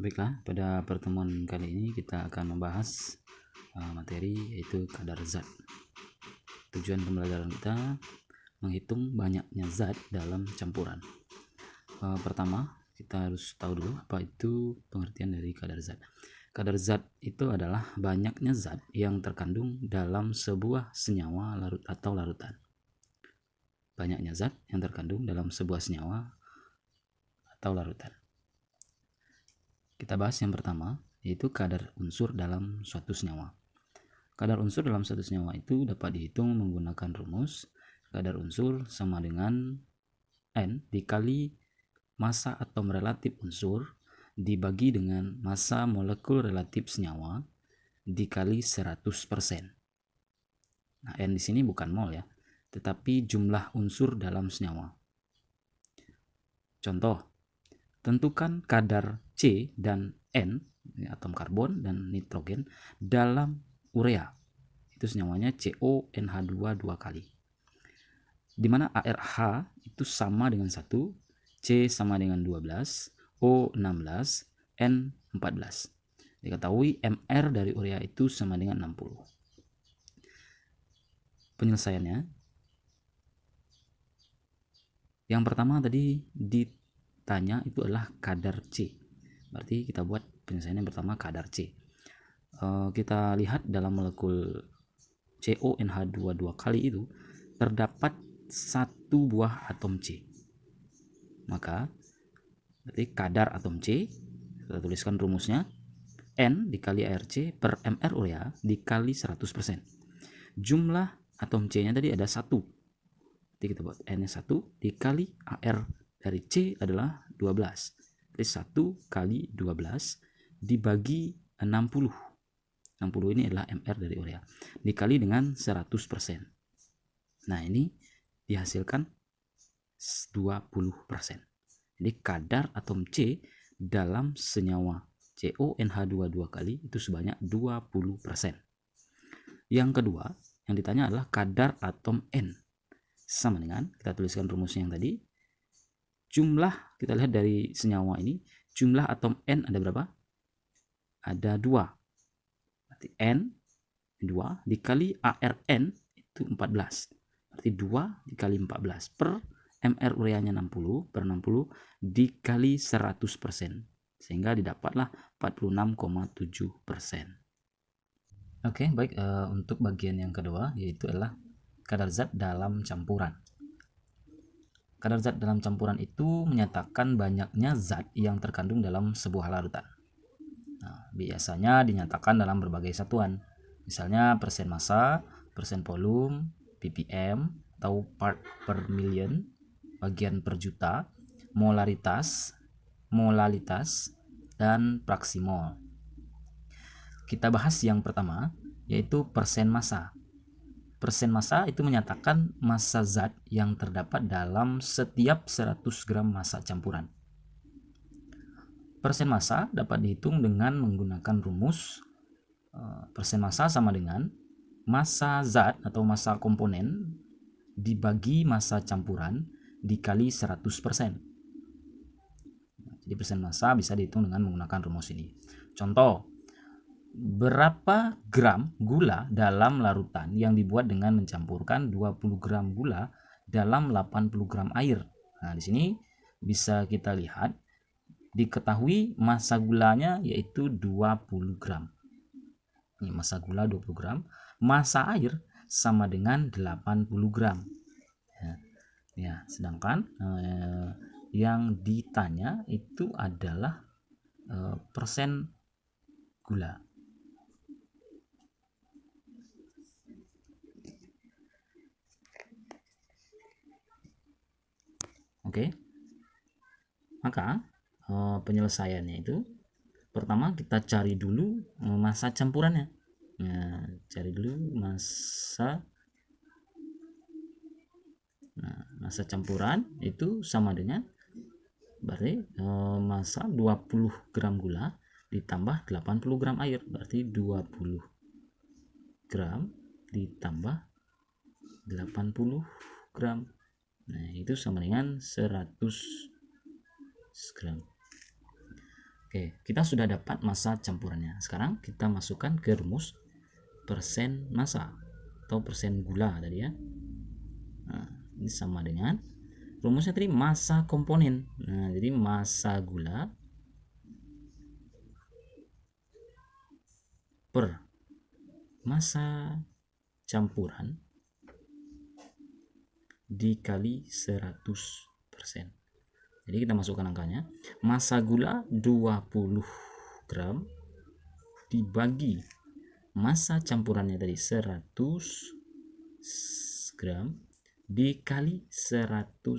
Baiklah, pada pertemuan kali ini kita akan membahas materi yaitu kadar zat. Tujuan pembelajaran kita menghitung banyaknya zat dalam campuran. Pertama, kita harus tahu dulu apa itu pengertian dari kadar zat. Kadar zat itu adalah banyaknya zat yang terkandung dalam sebuah senyawa larut atau larutan. Banyaknya zat yang terkandung dalam sebuah senyawa atau larutan. Kita bahas yang pertama, yaitu kadar unsur dalam suatu senyawa. Kadar unsur dalam suatu senyawa itu dapat dihitung menggunakan rumus kadar unsur sama dengan N dikali massa atom relatif unsur dibagi dengan massa molekul relatif senyawa dikali 100%. Nah, N di sini bukan mol ya, tetapi jumlah unsur dalam senyawa. Contoh, tentukan kadar C dan N, atom karbon dan nitrogen, dalam urea. Itu senyawanya CONH2 2 kali. Di mana ARH itu sama dengan 1, C sama dengan 12, O 16, N 14. Diketahui MR dari urea itu sama dengan 60. Penyelesaiannya, yang pertama tadi ditanya itu adalah kadar C. Berarti kita buat penyelesaian yang pertama kadar C. Kita lihat dalam molekul CONH2 2 kali itu terdapat satu buah atom C. Maka berarti kadar atom C, kita tuliskan rumusnya, N dikali ARC per MR urea dikali 100%. Jumlah atom C-nya tadi ada 1. Jadi kita buat N-nya 1 dikali AR dari C adalah 12. Jadi 1 kali 12 dibagi 60. 60 ini adalah MR dari urea. Dikali dengan 100%. Nah, ini dihasilkan 20%. Jadi kadar atom C dalam senyawa CONH2 2 kali itu sebanyak 20%. Yang kedua, yang ditanya adalah kadar atom N. Sama dengan, kita tuliskan rumusnya yang tadi. Jumlah, kita lihat dari senyawa ini, jumlah atom N ada berapa? Ada 2. Berarti N 2 dikali ARN itu 14. Berarti 2 dikali 14 per MR ureanya 60 per 60 dikali 100%. Sehingga didapatlah 46,7%. Oke, baik. Untuk bagian yang kedua yaitu adalah kadar zat dalam campuran. Kadar zat dalam campuran itu menyatakan banyaknya zat yang terkandung dalam sebuah larutan. Nah, biasanya dinyatakan dalam berbagai satuan. Misalnya persen massa, persen volume, ppm atau part per million, bagian per juta, molaritas, molalitas, dan fraksi mol. Kita bahas yang pertama, yaitu persen massa. Persen massa itu menyatakan massa zat yang terdapat dalam setiap 100 gram massa campuran. Persen massa dapat dihitung dengan menggunakan rumus persen massa sama dengan massa zat atau massa komponen dibagi massa campuran dikali 100%. Jadi persen massa bisa dihitung dengan menggunakan rumus ini. Contoh, berapa gram gula dalam larutan yang dibuat dengan mencampurkan 20 gram gula dalam 80 gram air. Nah, di sini bisa kita lihat diketahui massa gulanya yaitu 20 gram. Ini massa gula 20 gram, massa air sama dengan 80 gram. Ya, sedangkan yang ditanya itu adalah persen gula. Oke, maka penyelesaiannya itu pertama kita cari dulu massa campurannya. Nah, cari dulu massa. Nah, massa campuran itu sama dengan berarti massa 20 gram gula ditambah 80 gram air, berarti 20 gram ditambah 80 gram. Nah, itu sama dengan 100 gram. Oke, kita sudah dapat massa campurannya. Sekarang kita masukkan ke rumus persen massa atau persen gula tadi ya. Nah, ini sama dengan rumusnya tadi massa komponen. Nah, jadi massa gula per massa campuran dikali 100%. Jadi kita masukkan angkanya. Massa gula 20 gram dibagi massa campurannya tadi 100 gram dikali 100%.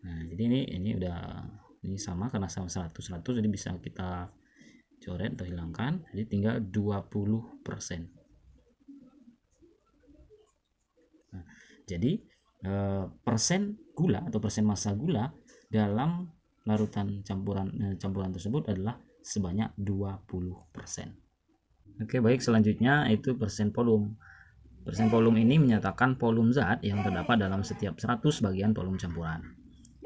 Nah, jadi ini sama karena sama 100 jadi bisa kita coret atau hilangkan, jadi tinggal 20%. Nah, jadi persen gula atau persen massa gula dalam larutan campuran tersebut adalah sebanyak 20%. Oke, baik, selanjutnya itu persen volume. Persen volume ini menyatakan volume zat yang terdapat dalam setiap 100 bagian volume campuran.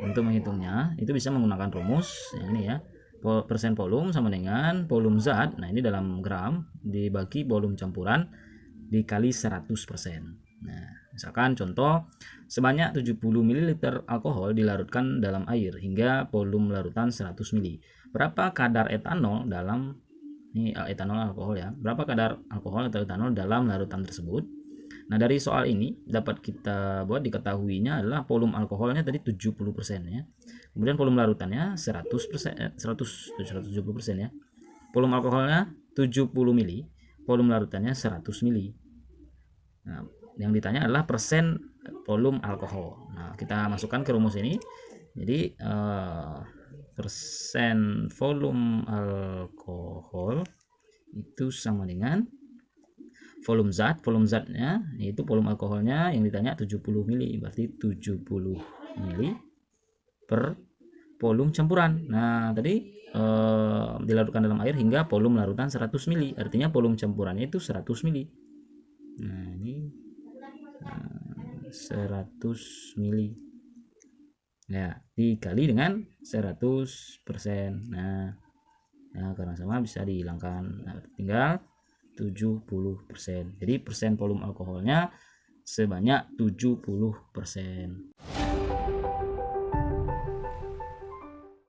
Untuk menghitungnya itu bisa menggunakan rumus yang ini ya. Persen volume sama dengan volume zat. Nah, ini dalam gram dibagi volume campuran dikali 100%. Nah, misalkan contoh sebanyak 70 ml alkohol dilarutkan dalam air hingga volume larutan 100 ml. Berapa kadar etanol dalam etanol alkohol ya? Berapa kadar alkohol atau etanol dalam larutan tersebut? Nah, dari soal ini dapat kita buat diketahuinya adalah volume alkoholnya tadi 70% ya. Kemudian volume larutannya 170% ya. Volume alkoholnya 70 ml, volume larutannya 100 ml. Nah, yang ditanya adalah persen volume alkohol. Nah, kita masukkan ke rumus ini. Jadi persen volume alkohol itu sama dengan volume zatnya yaitu volume alkoholnya yang ditanya 70 ml, berarti 70 ml per volume campuran. Nah, tadi dilarutkan dalam air hingga volume larutan 100 ml, artinya volume campurannya itu 100 ml. Nah, ini 100 mili ya, dikali dengan 100%. Nah, karena sama bisa dihilangkan. Nah, tinggal 70%. Jadi persen volume alkoholnya sebanyak 70%.